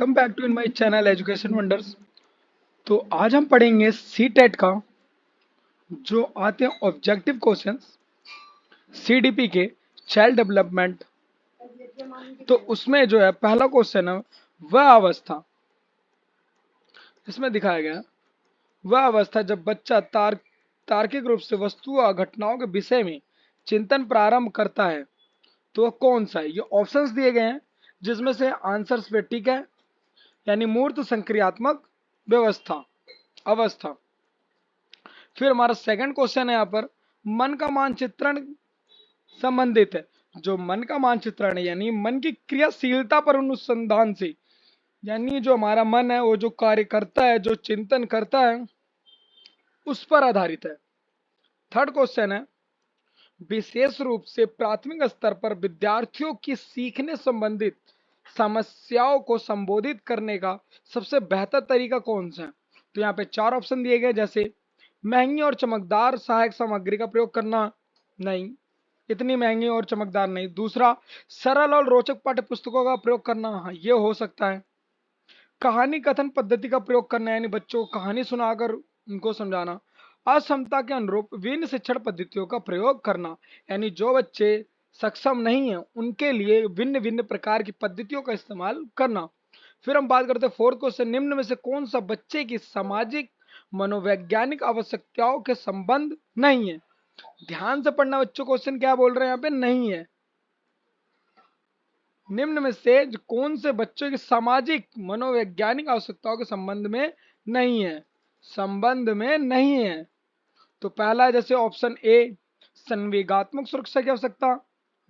Welcome back to in my channel education wonders. तो आज हम पढ़ेंगे सी टेट का जो आते हैं ऑब्जेक्टिव क्वेश्चंस सीडीपी के चाइल्ड डेवलपमेंट। तो उसमें जो है पहला क्वेश्चन है वह अवस्था। इसमें दिखाया गया वह अवस्था जब बच्चा तार्किक रूप से वस्तु और घटनाओं के विषय में चिंतन प्रारंभ करता है। तो वह कौन सा है? ये ऑप्शंस दिए गए हैं जिसमें से आंसर्स पे टिक है, यानी मूर्त संक्रियात्मक व्यवस्था अवस्था। फिर हमारा सेकंड क्वेश्चन है यहाँ पर मन का मानचित्रण संबंधित है। जो मन का मानचित्रण है यानी मन की क्रियाशीलता पर अनुसंधान से, यानी जो हमारा मन है वो जो कार्य करता है, जो चिंतन करता है, उस पर आधारित है। थर्ड क्वेश्चन है विशेष रूप से प्राथमिक स्तर पर विद्यार्थियों की सीखने संबंधित समस्याओं को संबोधित करने का सबसे बेहतर तरीका कौन सा है? तो यहाँ पे चार ऑप्शन दिए गए, जैसे महंगी और चमकदार सहायक सामग्री का प्रयोग करना, नहीं इतनी महंगी और चमकदार नहीं। दूसरा, सरल और रोचक पाठ्य पुस्तकों का प्रयोग करना, हाँ ये हो सकता है। कहानी कथन पद्धति का प्रयोग करना, यानी बच्चों को कहानी सुनाकर उनको समझाना। अक्षमता के अनुरूप विभिन्न शिक्षण पद्धतियों का प्रयोग करना, यानी जो बच्चे सक्षम नहीं है उनके लिए भिन्न भिन्न प्रकार की पद्धतियों का इस्तेमाल करना। फिर हम बात करते हैं फोर्थ क्वेश्चन, निम्न में से कौन सा बच्चे की सामाजिक मनोवैज्ञानिक आवश्यकताओं के संबंध नहीं है? ध्यान से पढ़ना बच्चों, क्वेश्चन क्या बोल रहे हैं यहाँ पे, नहीं है। निम्न में से कौन से बच्चों की सामाजिक मनोवैज्ञानिक आवश्यकताओं के संबंध में नहीं है? संबंध में नहीं है। तो पहला है जैसे ऑप्शन ए संवेगात्मक सुरक्षा की आवश्यकता,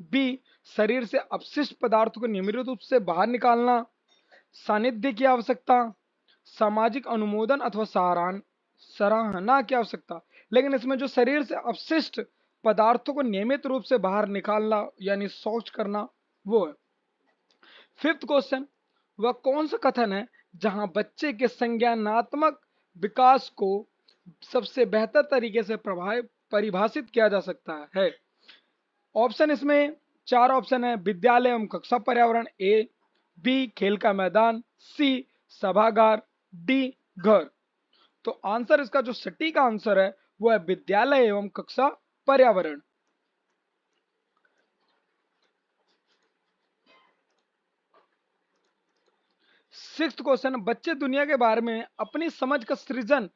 बी शरीर से अपशिष्ट पदार्थों को नियमित रूप से बाहर निकालना, सानिध्य की आवश्यकता, सामाजिक अनुमोदन अथवा सराहना की आवश्यकता। लेकिन इसमें जो शरीर से अपशिष्ट पदार्थों को नियमित रूप से बाहर निकालना यानी शौच करना वो है। फिफ्थ क्वेश्चन, वह कौन सा कथन है जहां बच्चे के संज्ञानात्मक विकास को सबसे बेहतर तरीके से परिभाषित किया जा सकता है? ऑप्शन इसमें चार ऑप्शन है, विद्यालय एवं कक्षा पर्यावरण, ए, बी खेल का मैदान, सी सभागार, डी घर। तो आंसर इसका जो सटीक आंसर है वो है विद्यालय एवं कक्षा पर्यावरण। सिक्स्थ क्वेश्चन, बच्चे दुनिया के बारे में अपनी समझ का सृजन,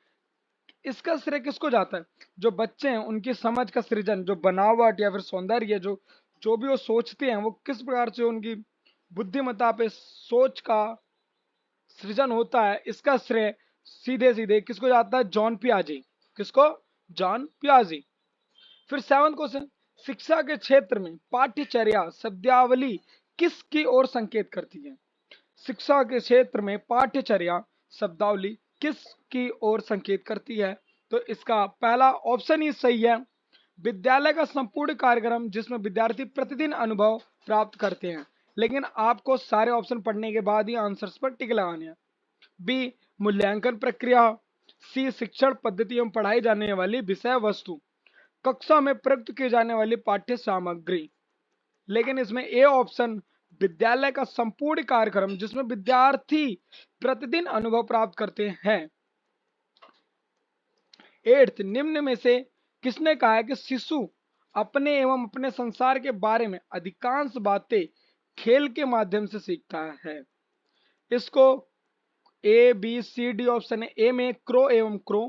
इसका श्रेय किसको जाता है? जो बच्चे हैं उनकी समझ का सृजन, जो बनावट या फिर सौंदर्य, जो जो भी वो सोचते हैं वो किस प्रकार से उनकी बुद्धिमत्ता पे सोच का सृजन होता है, इसका श्रेय सीधे सीधे किसको जाता है? जॉन पियाजे। किसको? जॉन पियाजे। फिर सेवंथ क्वेश्चन, शिक्षा के क्षेत्र में पाठ्यचर्या शब्दावली किसकी ओर संकेत करती है? शिक्षा के क्षेत्र में पाठ्यचर्या शब्दावली किसकी ओर संकेत करती है? तो इसका पहला ऑप्शन ही सही है, विद्यालय का संपूर्ण कार्यक्रम जिसमें विद्यार्थी प्रतिदिन अनुभव प्राप्त करते हैं। लेकिन आपको सारे ऑप्शन पढ़ने के बाद ही आंसर्स पर टिक लगाने हैं। बी मूल्यांकन प्रक्रिया, सी शिक्षण पद्धति एवं पढ़ाई जाने वाली विषय वस्तु, कक्षा में प्रयुक्त की जाने वाली पाठ्य सामग्री। लेकिन इसमें ए ऑप्शन विद्यालय का संपूर्ण कार्यक्रम जिसमें विद्यार्थी प्रतिदिन अनुभव प्राप्त करते हैं। एट्थ, निम्न में से किसने कहा है कि शिशु अपने एवं अपने संसार के बारे में अधिकांश बातें खेल के माध्यम से सीखता है? इसको A B C D option है। ए में क्रो एवं Crow,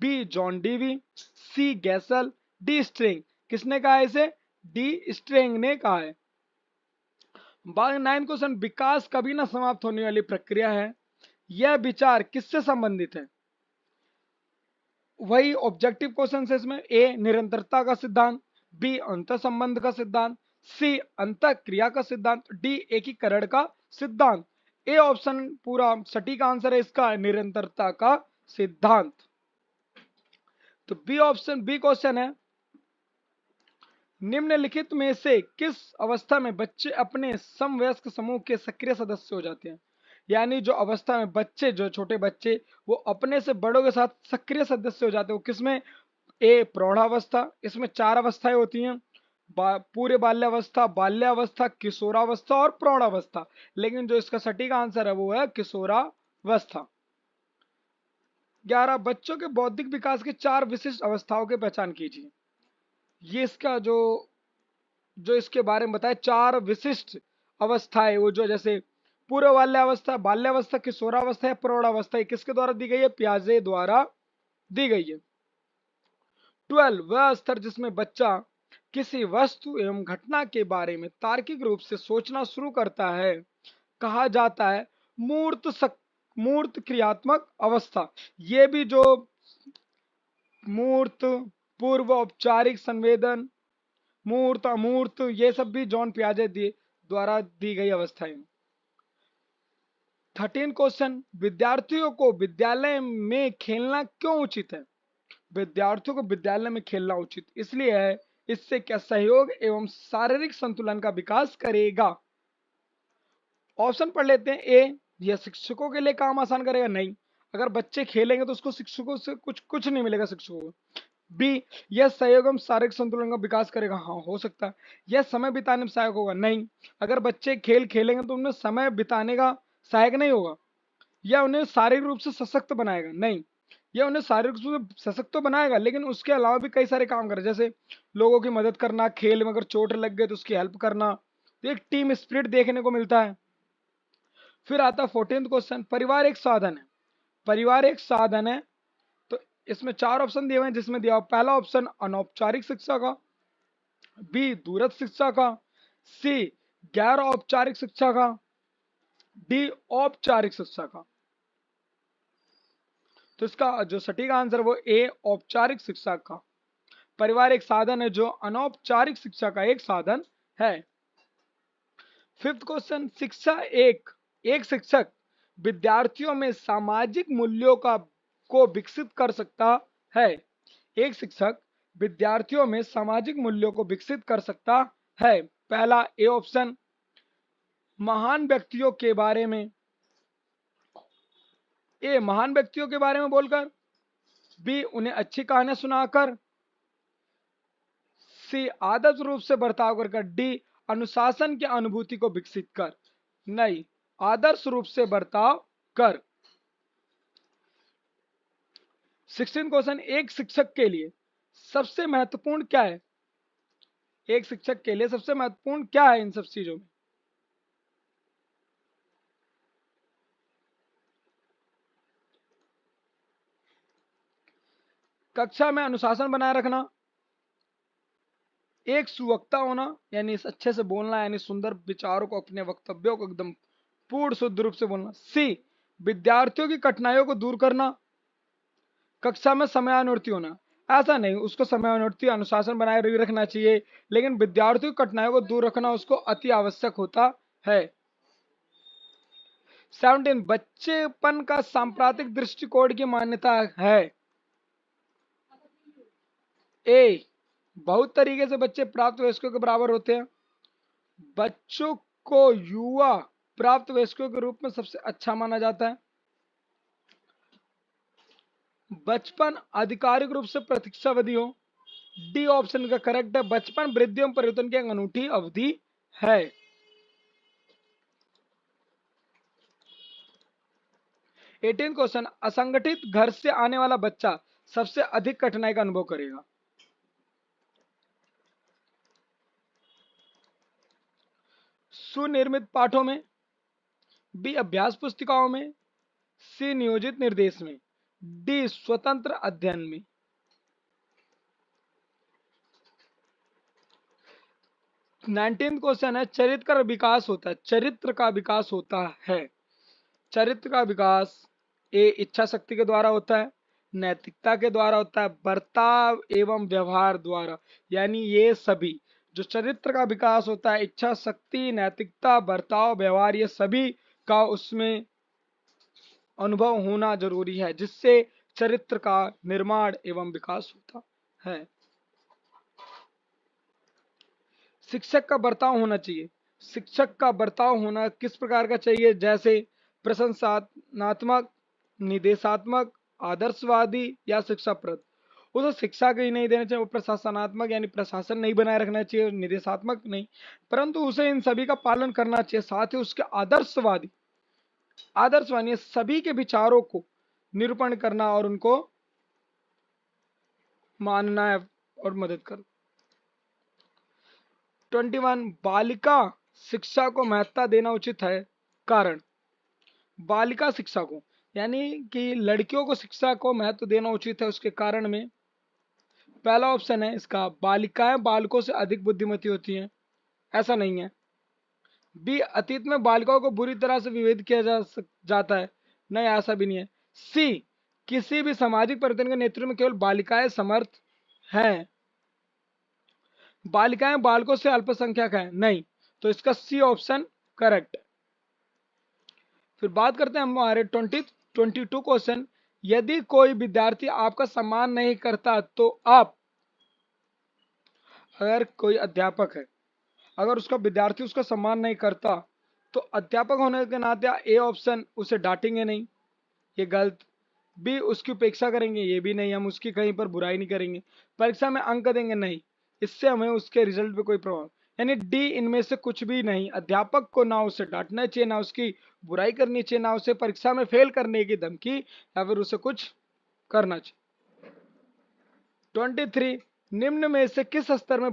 B John Dewey, C Gesell, D string. किसने कहा है इसे? डी स्ट्रिंग ने कहा है। नाइन्थ क्वेश्चन, विकास कभी ना समाप्त होने वाली प्रक्रिया है, यह विचार किससे संबंधित है? वही ऑब्जेक्टिव क्वेश्चन है इसमें। ए निरंतरता का सिद्धांत, बी अंतर संबंध का सिद्धांत, सी अंतर क्रिया का सिद्धांत, डी एकीकरण का सिद्धांत। ए ऑप्शन पूरा सटीक आंसर है इसका, निरंतरता का सिद्धांत। तो बी ऑप्शन, बी क्वेश्चन है, निम्नलिखित में से किस अवस्था में बच्चे अपने समवयस्क समूह के सक्रिय सदस्य हो जाते हैं? यानी जो अवस्था में बच्चे, जो छोटे बच्चे वो अपने से बड़ों के साथ सक्रिय सदस्य हो जाते हैं, वो किसमें? ए प्रौढ़ावस्था, इसमें चार अवस्थाएं होती हैं, पूरे बाल्यावस्था, बाल्यावस्था, किशोरावस्था और प्रौढ़ावस्था, लेकिन जो इसका सटीक आंसर है वो है किशोरावस्था। 11 बच्चों के बौद्धिक विकास के 4 विशिष्ट अवस्थाओं की पहचान कीजिए। ये इसका जो जो इसके बारे में बताया 4 विशिष्ट अवस्थाएं, वो जो जैसे पूर्व बाल्यावस्था, बाल्यावस्था, किशोरावस्था या प्रौढ़ावस्था, किसके द्वारा दी गई है? पियाजे द्वारा दी गई है। 12 वह स्तर जिसमें बच्चा किसी वस्तु एवं घटना के बारे में तार्किक रूप से सोचना शुरू करता है कहा जाता है मूर्त क्रियात्मक अवस्था। ये भी जो मूर्त, पूर्व औपचारिक संवेदन, मूर्त, अमूर्त, ये सब भी जॉन पियाजे द्वारा दी गई अवस्थाएं। 13 क्वेश्चन, विद्यार्थियों को विद्यालय में खेलना क्यों उचित है? विद्यार्थियों को विद्यालय में खेलना उचित इसलिए है, इससे क्या सहयोग एवं शारीरिक संतुलन का विकास करेगा। ऑप्शन पढ़ लेते हैं। ए, यह शिक्षकों के लिए काम आसान करेगा। नहीं, अगर बच्चे खेलेंगे तो उसको शिक्षकों से कुछ नहीं मिलेगा शिक्षकों को। बी, यह सहयोग एवं शारीरिक संतुलन का विकास करेगा। हाँ, हो सकता है। यह समय बिताने में सहायक होगा। नहीं, अगर बच्चे खेल खेलेंगे तो उन्हें समय बिताने का सहायक नहीं होगा। यह उन्हें शारीरिक रूप से सशक्त बनाएगा। नहीं, यह उन्हें शारीरिक रूप से सशक्त तो बनाएगा, लेकिन उसके अलावा भी कई सारे काम करे, जैसे लोगों की मदद करना, खेल में अगर चोट लग गई तो उसकी हेल्प करना, तो एक टीम स्पिरिट देखने को मिलता है। फिर आता 14th क्वेश्चन, परिवार एक साधन है। परिवार एक साधन है, तो इसमें 4 ऑप्शन दिए हुए हैं, जिसमें दिया पहला ऑप्शन अनौपचारिक शिक्षा का, बी दूरस्थ शिक्षा का, सी गैर औपचारिक शिक्षा का, डी औपचारिक शिक्षा का। तो इसका जो सटीक आंसर वो ए औपचारिक शिक्षा का। परिवार एक साधन है जो अनौपचारिक शिक्षा का एक साधन है। 5th क्वेश्चन, शिक्षा एक शिक्षक विद्यार्थियों में सामाजिक मूल्यों को विकसित कर सकता है। एक शिक्षक विद्यार्थियों में सामाजिक मूल्यों को विकसित कर सकता है। पहला ए ऑप्शन, महान व्यक्तियों के बारे में, ए महान व्यक्तियों के बारे में बोलकर, बी उन्हें अच्छी कहानियां सुनाकर, सी आदर्श रूप से बर्ताव कर, डी अनुशासन की अनुभूति को विकसित कर। नहीं, आदर्श रूप से बर्ताव कर। 16 क्वेश्चन, एक शिक्षक के लिए सबसे महत्वपूर्ण क्या है? एक शिक्षक के लिए सबसे महत्वपूर्ण क्या है इन सब चीजों में? कक्षा में अनुशासन बनाए रखना, एक सुवक्ता होना यानी अच्छे से बोलना, यानी सुंदर विचारों को, अपने वक्तव्यों को एकदम पूर्ण शुद्ध रूप से बोलना, सी विद्यार्थियों की कठिनाइयों को दूर करना, कक्षा में समयानुवर्ती होना। ऐसा नहीं, उसको समयानुवर्ती अनुशासन बनाए रखना चाहिए, लेकिन विद्यार्थियों की कठिनाइयों को दूर रखना उसको अति आवश्यक होता है। 17 बच्चेपन का सांप्रदायिक दृष्टिकोण की मान्यता है। ए, बहुत तरीके से बच्चे प्राप्त वयस्कों के बराबर होते हैं। बच्चों को युवा प्राप्त वयस्कों के रूप में सबसे अच्छा माना जाता है। बचपन आधिकारिक रूप से प्रतीक्षावधि हो। डी ऑप्शन का करेक्ट है, बचपन वृद्धि एवं परिवर्तन की एक अनूठी अवधि है। 18 क्वेश्चन, असंगठित घर से आने वाला बच्चा सबसे अधिक कठिनाई का अनुभव करेगा। सुनिर्मित पाठों में, बी अभ्यास पुस्तिकाओं में, सी नियोजित निर्देश में, डी स्वतंत्र अध्ययन में। 19 क्वेश्चन है, चरित्र का विकास होता है। चरित्र का विकास होता है। चरित्र का विकास ए इच्छा शक्ति के द्वारा होता है, नैतिकता के द्वारा होता है, बर्ताव एवं व्यवहार द्वारा। यानी ये सभी जो चरित्र का विकास होता है, इच्छा शक्ति, नैतिकता, बर्ताव, व्यवहार, ये सभी का उसमें अनुभव होना जरूरी है, जिससे चरित्र का निर्माण एवं विकास होता है। शिक्षक का बर्ताव होना चाहिए। शिक्षक का बर्ताव होना किस प्रकार का चाहिए? जैसे प्रशंसात्मक, निदेशात्मक, आदर्शवादी या शिक्षाप्रद। उसे शिक्षा कहीं नहीं देना चाहिए, वो प्रशासनात्मक यानी प्रशासन नहीं बनाए रखना चाहिए, निर्देशात्मक नहीं, परंतु उसे इन सभी का पालन करना चाहिए। साथ ही उसके आदर्शवादी सभी के विचारों को निरूपण करना और उनको मानना है और मदद करना। 21 बालिका शिक्षा को महत्ता देना उचित है। कारण, बालिका शिक्षा को यानी कि लड़कियों को शिक्षा को महत्व देना उचित है, उसके कारण में पहला ऑप्शन है इसका, बालिकाएं बालकों से अधिक बुद्धिमती होती हैं, ऐसा नहीं है। बी, अतीत में बालिकाओं को बुरी तरह से विभेद किया जाता है, नहीं ऐसा भी नहीं है। सी, किसी भी सामाजिक परिवर्तन के नेतृत्व में केवल बालिकाएं समर्थ हैं। बालिकाएं बालकों से अल्पसंख्यक हैं, नहीं, तो इसका सी ऑप्शन करेक्ट। फिर बात करते हैं हमारे 22 क्वेश्चन। यदि कोई विद्यार्थी आपका सम्मान नहीं करता तो आप, अगर कोई अध्यापक है, अगर उसका विद्यार्थी उसका सम्मान नहीं करता तो अध्यापक होने के नाते ए ऑप्शन, उसे डांटेंगे नहीं, ये गलत। बी, उसकी उपेक्षा करेंगे, ये भी नहीं, हम उसकी कहीं पर बुराई नहीं करेंगे। परीक्षा में अंक देंगे, नहीं, इससे हमें उसके रिजल्ट पे कोई प्रभाव, यानी डी, इनमें से कुछ भी नहीं। अध्यापक को ना उसे डांटना चाहिए, ना उसकी बुराई करनी चाहिए, ना उसे परीक्षा में फेल करने की धमकी या फिर उसे कुछ करना चाहिए। 23 निम्न में से किस स्तर पर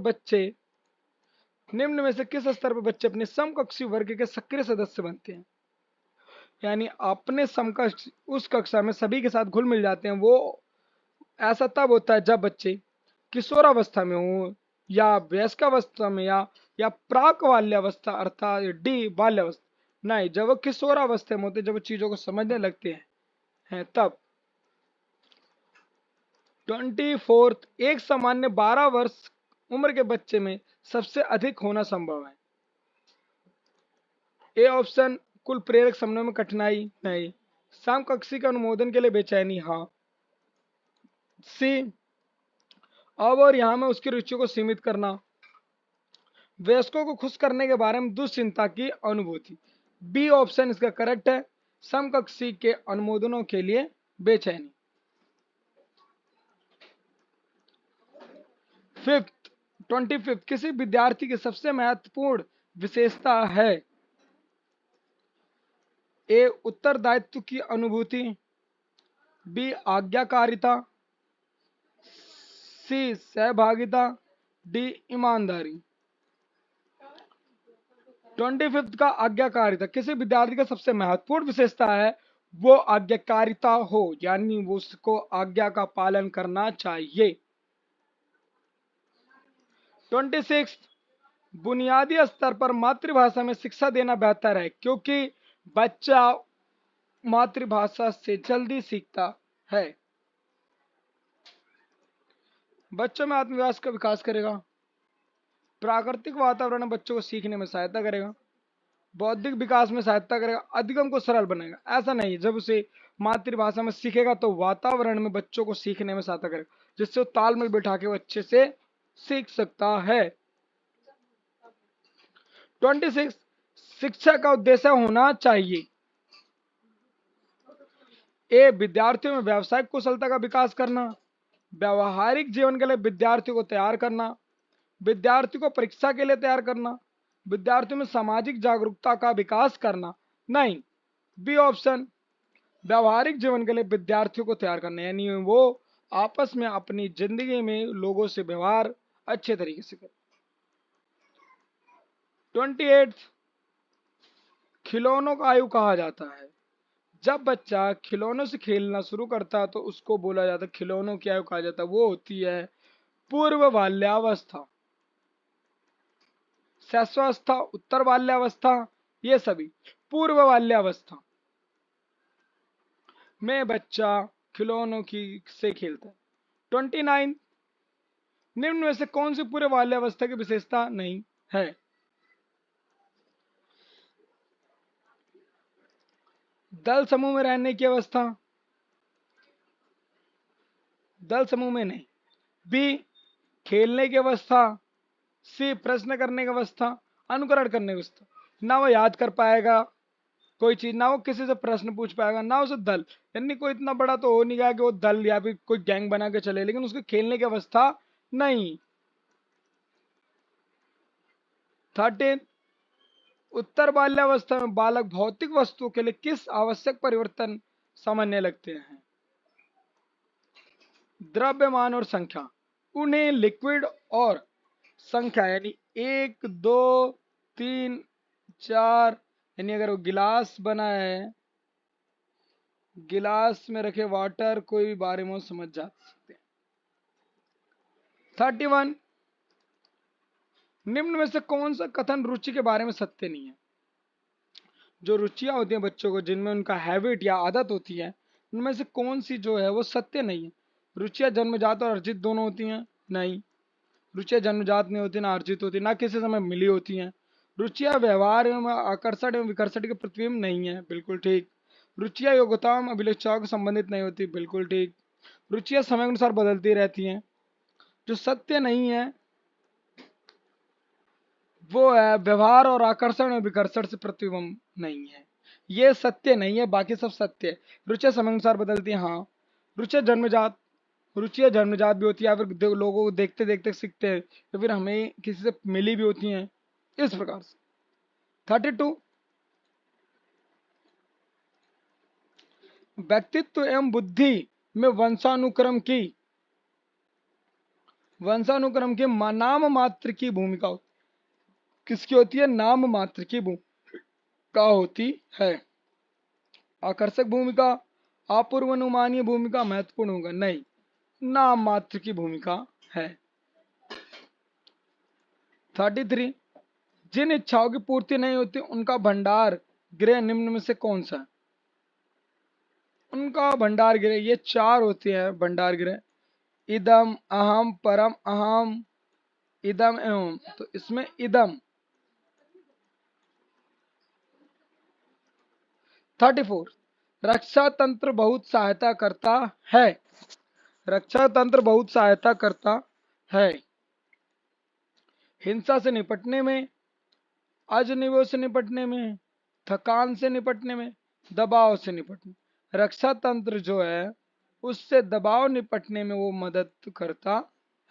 बच्चे अपने समकक्षी वर्ग के सक्रिय सदस्य बनते हैं? यानी अपने समकक्ष उस कक्षा में सभी के साथ घुल मिल जाते हैं, वो ऐसा तब होता है जब बच्चे किशोरावस्था में हो या वयस्कावस्था में या प्राक बाल्यावस्था अर्थात डी बाल्यावस्था, नहीं, जब वो किशोरावस्था में होते, जब वो चीजों को समझने लगते हैं तब। 24 एक सामान्य 12 वर्ष उम्र के बच्चे में सबसे अधिक होना संभव है। ए ऑप्शन, कुल प्रेरक समन्वय में कठिनाई, नहीं। समकक्षी के अनुमोदन के लिए बेचैनी, हाँ। सी, अब और यहां में उसकी रुचि को सीमित करना। वयस्कों को खुश करने के बारे में दुश्चिंता की अनुभूति, बी ऑप्शन इसका करेक्ट है। समकक्षी के अनुमोदनों के लिए बेचैनी। 25 किसी विद्यार्थी की सबसे महत्वपूर्ण विशेषता है। ए, उत्तरदायित्व की अनुभूति, बी, आज्ञाकारिता, सी, सहभागिता, डी, ईमानदारी। 25 का आज्ञाकारिता, किसी विद्यार्थी का सबसे महत्वपूर्ण विशेषता है वो आज्ञाकारिता हो, यानी वो उसको आज्ञा का पालन करना चाहिए। 26 बुनियादी स्तर पर मातृभाषा में शिक्षा देना बेहतर है क्योंकि बच्चा मातृभाषा से जल्दी सीखता है। बच्चों में आत्मविश्वास का विकास करेगा। प्राकृतिक वातावरण बच्चों को सीखने में सहायता करेगा। बौद्धिक विकास में सहायता करेगा। अधिगम को सरल बनाएगा। ऐसा नहीं, जब उसे मातृभाषा में सीखेगा तो वातावरण में बच्चों को सीखने में सहायता करेगा, जिससे वो तालमेल बिठा के वो अच्छे से सीख सकता है। 26 शिक्षा का उद्देश्य होना चाहिए। ए, विद्यार्थियों में व्यावसायिक कुशलता का विकास करना, व्यावहारिक जीवन के लिए विद्यार्थियों को तैयार करना, विद्यार्थी को परीक्षा के लिए तैयार करना, विद्यार्थियों में सामाजिक जागरूकता का विकास करना, नहीं, बी ऑप्शन, व्यावहारिक जीवन के लिए विद्यार्थियों को तैयार करना, यानी वो आपस में अपनी जिंदगी में लोगों से व्यवहार अच्छे तरीके से करें। 28 खिलौनों का आयु कहा जाता है। जब बच्चा खिलौनों से खेलना शुरू करता है तो उसको बोला जाता है, खिलौनों की आयु कहा जाता है, वो होती है पूर्व बाल्यावस्था, शैशवावस्था, उत्तर बाल्यावस्था, ये सभी पूर्व बाल्यावस्था में बच्चा खिलौनों की से खेलता है। 29 निम्न में से कौन सी पूर्व बाल्यावस्था की विशेषता नहीं है? दल समूह में रहने की अवस्था, दल समूह में नहीं। बी, खेलने की अवस्था, सी, प्रश्न करने की अवस्था, अनुकरण करने की अवस्था। ना वो याद कर पाएगा, कोई चीज ना वो किसी से प्रश्न पूछ पाएगा ना उसे दल, यानी कोई इतना बड़ा तो हो नहीं गया कि वो दल या फिर कोई गैंग बना के चले, लेकिन उसके खेलने की अवस्था नहीं। 13, उत्तर बाल्यावस्था में बालक भौतिक वस्तुओं के लिए किस आवश्यक परिवर्तन समझने लगते हैं? द्रव्यमान और संख्या। उन्हें लिक्विड और संख्या यानी 1 2 3 4, यानी अगर वो गिलास बना है, गिलास में रखे वाटर, कोई भी बारे में समझ जा सकते हैं। 31, निम्न में से कौन सा कथन रुचि के बारे में सत्य नहीं है? जो रुचियां होती हैं बच्चों को, जिनमें उनका हैबिट या आदत होती है, उनमें से कौन सी जो है वो सत्य नहीं है? रुचियां जन्मजात और अर्जित दोनों होती हैं? नहीं, रुचियां जन्मजात नहीं होती, ना अर्जित होती, ना किसी समय मिली होती हैं। रुचियां व्यवहार एवं आकर्षण एवं विकर्षण के प्रतिबिंब नहीं है, बिल्कुल ठीक। रुचियां योग्यताओं एवं अभिलाषाओं से संबंधित नहीं होती, बिल्कुल ठीक। रुचियां समय अनुसार बदलती रहती हैं। जो सत्य नहीं है वो है व्यवहार और आकर्षण और विकर्षण से प्रतिबिंब नहीं है, ये सत्य नहीं है, बाकी सब सत्य है। रुचियां समय अनुसार बदलती हैं, हाँ। रुचियां जन्मजात, रुचियां जन्मजात भी होती है, या फिर लोगों को देखते देखते सीखते हैं, या फिर हमें किसी से मिली भी होती हैं, इस प्रकार से। 32, व्यक्तित्व एवं बुद्धि में वंशानुक्रम की नाम मात्र की भूमिका किसकी होती है? नाम मात्र की भूमिका होती है। आकर्षक भूमिका, अपूर्वानुमानीय भूमिका, महत्वपूर्ण होगा? नहीं, नाम मात्र की भूमिका है। 33, जिन इच्छाओं की पूर्ति नहीं होती उनका भंडार गृह निम्न में से कौन सा है? उनका भंडार गृह, ये 4 होते हैं भंडार गृह। इदम, अहम, परम अहम, इदम एवं, तो इसमें इदम। 34, रक्षा तंत्र बहुत सहायता करता है। रक्षा तंत्र बहुत सहायता करता है हिंसा से निपटने में, अजनबियों से निपटने में, थकान से निपटने में, दबाव से निपटने। रक्षा तंत्र जो है उससे दबाव निपटने में वो मदद करता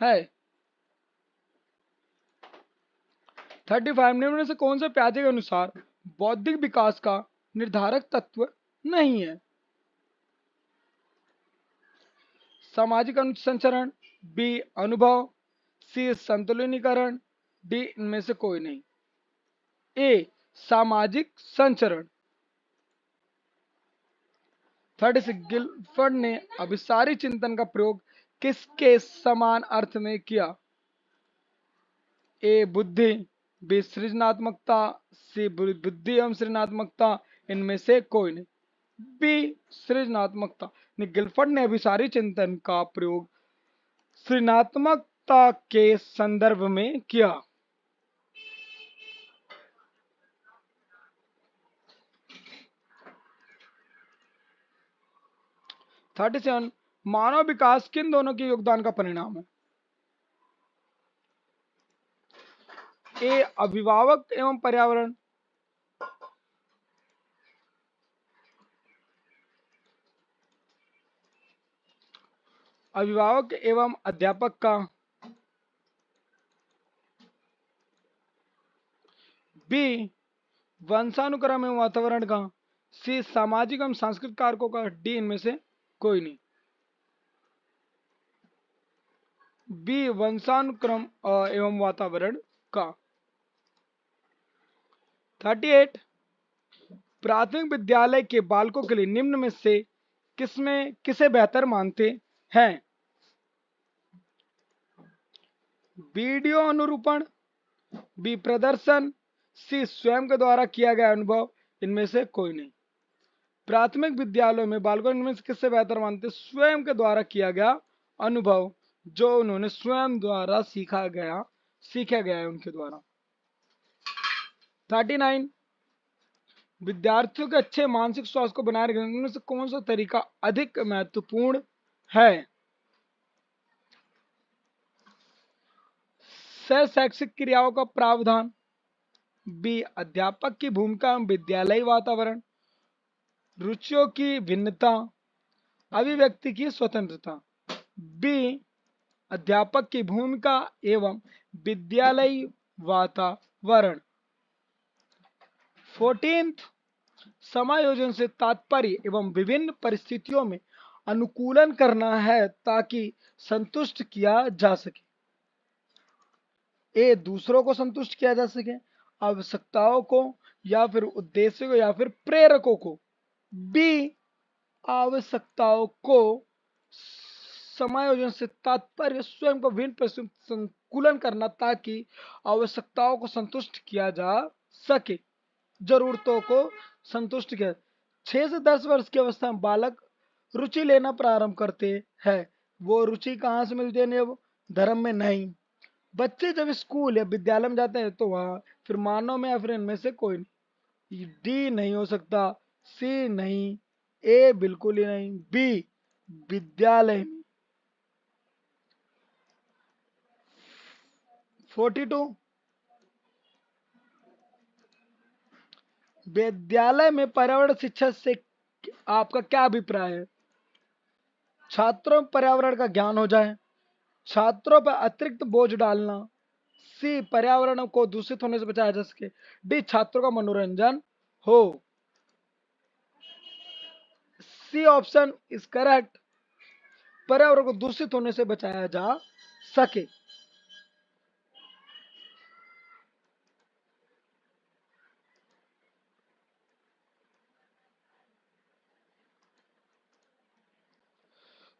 है। 35, निम्न में से कौन सा प्याजे के अनुसार बौद्धिक विकास का निर्धारक तत्व नहीं है? सामाजिक अनुसंचरण, बी अनुभव, सी संतुलिनीकरण, डी इनमें से कोई नहीं। ए सामाजिक संचरण। 36, गिलफर्ड ने अभिसारी चिंतन का प्रयोग किसके समान अर्थ में किया? ए बुद्धि, बी सृजनात्मकता, सी बुद्धि एवं सृजनात्मकता, इनमें से कोई नहीं। बी सृजनात्मकता। गिलफर्ड ने अभिसारी चिंतन का प्रयोग सृजनात्मकता के संदर्भ में किया। 37, मानव विकास किन दोनों के योगदान का परिणाम है? ए अभिभावक एवं पर्यावरण, अभिभावक एवं अध्यापक का, बी वंशानुक्रम एवं वातावरण का, सी सामाजिक एवं सांस्कृतिक कारकों का, डी इनमें से कोई नहीं। बी वंशानुक्रम एवं वातावरण का। 38, प्राथमिक विद्यालय के बालकों के लिए निम्न में से किसमें किसे बेहतर मानते हैं? वीडियो अनुरूपण, बी प्रदर्शन, सी स्वयं के द्वारा किया गया अनुभव, इनमें से कोई नहीं। प्राथमिक विद्यालयों में बालकों इनमें से किससे बेहतर मानते? स्वयं के द्वारा किया गया अनुभव, जो उन्होंने स्वयं द्वारा सीखा गया है उनके द्वारा। 39, विद्यार्थियों के अच्छे मानसिक स्वास्थ्य को बनाए रखने में से कौन सा तरीका अधिक महत्वपूर्ण है? शैक्षिक क्रियाओं का प्रावधान, बी अध्यापक की भूमिका विद्यालयी वातावरण, रुचियों की भिन्नता, अभिव्यक्ति की स्वतंत्रता। बी, अध्यापक की भूमिका एवं विद्यालयी वातावरण। 14th, समायोजन से तात्पर्य एवं विभिन्न परिस्थितियों में अनुकूलन करना है ताकि संतुष्ट किया जा सके। ए, दूसरों को संतुष्ट किया जा सके, आवश्यकताओं को या फिर उद्देश्य को या फिर प्रेरकों को। बी, आवश्यकताओं को समायोजन से तात्पर्य स्वयं को विभिन्न परिस्थितियों में संकुलन करना ताकि आवश्यकताओं को संतुष्ट किया जा सके, जरूरतों को संतुष्ट किया। 6 से 10 वर्ष की अवस्था में बालक रुचि लेना प्रारंभ करते हैं। वो रुचि कहाँ से मिलती है? वो धर्म में नहीं। बच्चे जब स्कूल या विद्यालय में जाते हैं तो वहां फिर मानव में या फिर इनमें से कोई नहीं। डी नहीं हो सकता, सी नहीं, ए बिल्कुल ही नहीं, बी विद्यालय में। 42, विद्यालय में पर्यावरण शिक्षा से आपका क्या अभिप्राय है? छात्रों में पर्यावरण का ज्ञान हो जाए, छात्रों पर अतिरिक्त बोझ डालना, सी, पर्यावरण को दूषित होने से बचाया जा सके, डी, छात्रों का मनोरंजन हो। सी ऑप्शन इज करेक्ट, पर्यावरण को दूषित होने से बचाया जा सके।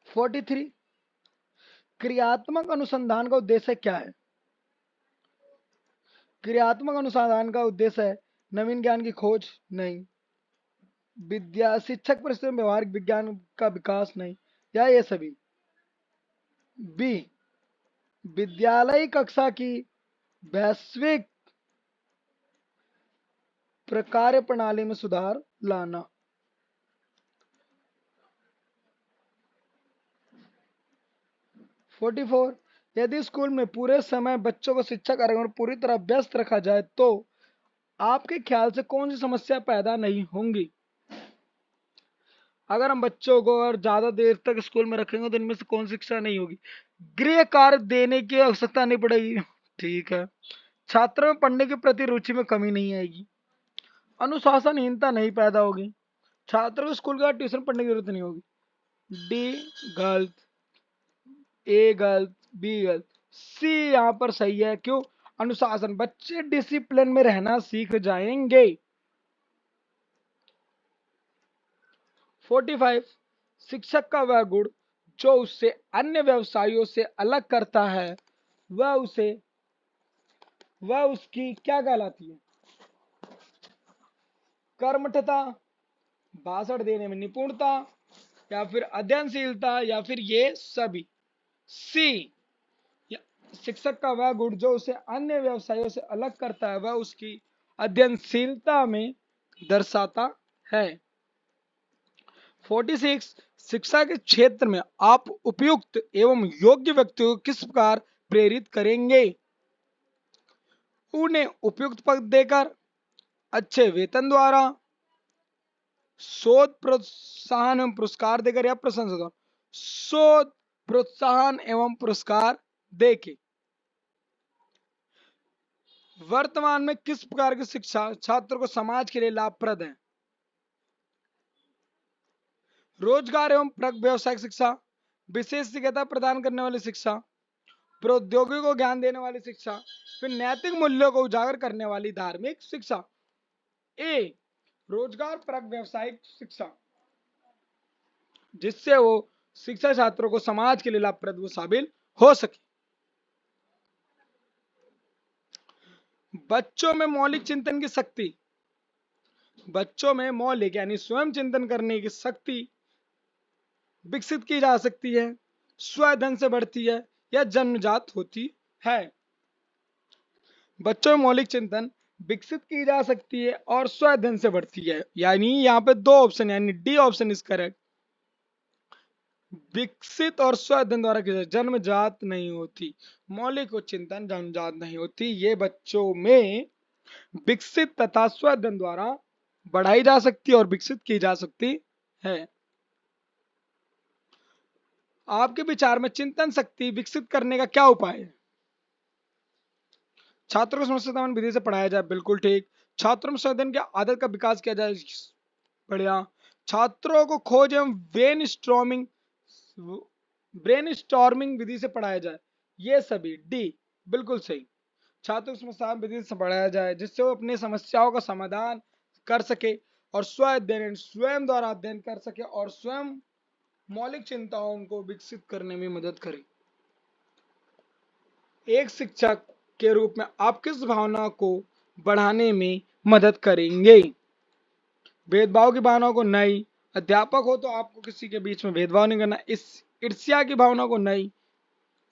फोर्टी थ्री, क्रियात्मक अनुसंधान का उद्देश्य क्या है? क्रियात्मक अनुसंधान का उद्देश्य है नवीन ज्ञान की खोज नहीं, विद्या शिक्षक परिस्थिति में व्यवहारिक विज्ञान का विकास नहीं, या ये सभी। बी, विद्यालय कक्षा की वैश्विक प्रकार्य प्रणाली में सुधार लाना। 44, यदि स्कूल में पूरे समय बच्चों को शिक्षा कार्यक्रम में पूरी तरह व्यस्त रखा जाए तो आपके ख्याल से कौन सी समस्या पैदा नहीं होंगी? अगर हम बच्चों को और ज्यादा देर तक स्कूल में रखेंगे तो इनमें से कौन सी शिक्षा नहीं होगी? गृह कार्य देने की आवश्यकता नहीं पड़ेगी, ठीक है। छात्रों में पढ़ने के प्रति रुचि में कमी नहीं आएगी, अनुशासनहीनता नहीं पैदा होगी, छात्रों को स्कूल का ट्यूशन पढ़ने की जरूरत नहीं होगी। डी गलत, ए गलत, बी गलत, सी यहाँ पर सही है। क्यों? अनुशासन, बच्चे डिसिप्लिन में रहना सीख जाएंगे। 45, शिक्षक का वह गुण जो उससे अन्य व्यवसायियों से अलग करता है वह उसकी क्या कहलाती है? कर्मठता, भाषण देने में निपुणता, या फिर अध्ययनशीलता, या फिर ये सभी। सी, शिक्षक का वह गुण जो उसे अन्य व्यवसायों से अलग करता है वह उसकी अध्ययनशीलता में दर्शाता है। 46, शिक्षा के क्षेत्र में आप उपयुक्त एवं योग्य व्यक्तियों को किस प्रकार प्रेरित करेंगे? उन्हें उपयुक्त पद देकर, अच्छे वेतन द्वारा, शोध प्रोत्साहन एवं पुरस्कार देकर, या प्रशंसा द्वारा? शोध प्रोत्साहन एवं पुरस्कार देके। वर्तमान में किस प्रकार की शिक्षा छात्रों को समाज के लिए लाभप्रद है? रोजगार एवं परक व्यवसायिक शिक्षा, विशेष शिक्षता प्रदान करने वाली शिक्षा, प्रौद्योगिकी को ज्ञान देने वाली शिक्षा, फिर नैतिक मूल्यों को उजागर करने वाली धार्मिक शिक्षा। ए, रोजगार परक व्यवसायिक शिक्षा, जिससे वो शिक्षा छात्रों को समाज के लिए लाभप्रद वो साबित हो सके। बच्चों में मौलिक चिंतन की शक्ति, बच्चों में मौलिक यानी स्वयं चिंतन करने की शक्ति विकसित की जा सकती है, स्वधन से बढ़ती है या जन्मजात होती है। बच्चों में मौलिक चिंतन विकसित की जा सकती है और स्वधन से बढ़ती है, यानी यहाँ पे दो ऑप्शन यानी डी ऑप्शन इज करेक्ट। विकसित और स्वधन द्वारा की जाए, जन्मजात नहीं होती। मौलिक चिंतन जन्मजात नहीं होती, ये बच्चों में विकसित तथा स्वधन द्वारा बढ़ाई जा सकती है और विकसित की जा सकती है। आपके विचार में चिंतन शक्ति विकसित करने का क्या उपाय है? छात्रों को समस्या समाधान विधि से पढ़ाया जाए, बिल्कुल ठीक। छात्रों में संवेदन की आदत का विकास किया जाए, बढ़िया। छात्रों को खोज एवं ब्रेन स्टॉर्मिंग विधि से पढ़ाया जाए, ये सभी डी, बिल्कुल सही। छात्रों को समस्या विधि से पढ़ाया जाए जिससे वो अपनी समस्याओं का समाधान कर सके और स्व अध्ययन, स्वयं द्वारा अध्ययन कर सके और स्वयं मौलिक चिंताओं को विकसित करने में मदद करे। एक शिक्षक के रूप में आप किस भावना को बढ़ाने में मदद करेंगे? भेदभाव की भावना को नहीं। अध्यापक हो तो आपको किसी के बीच में भेदभाव नहीं करना। इस ईर्ष्या की भावना को नहीं,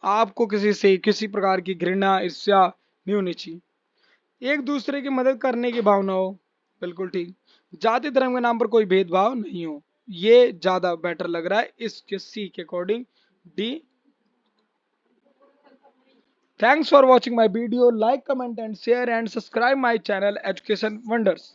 आपको किसी से किसी प्रकार की घृणा ईर्ष्या नहीं होनी चाहिए। एक दूसरे की मदद करने की भावना हो, बिल्कुल ठीक। जाति धर्म के नाम पर कोई भेदभाव नहीं हो, ये ज्यादा बेटर लग रहा है इसके सी के according, D. Thanks for watching my video. Like, comment and share and subscribe my channel Education Wonders.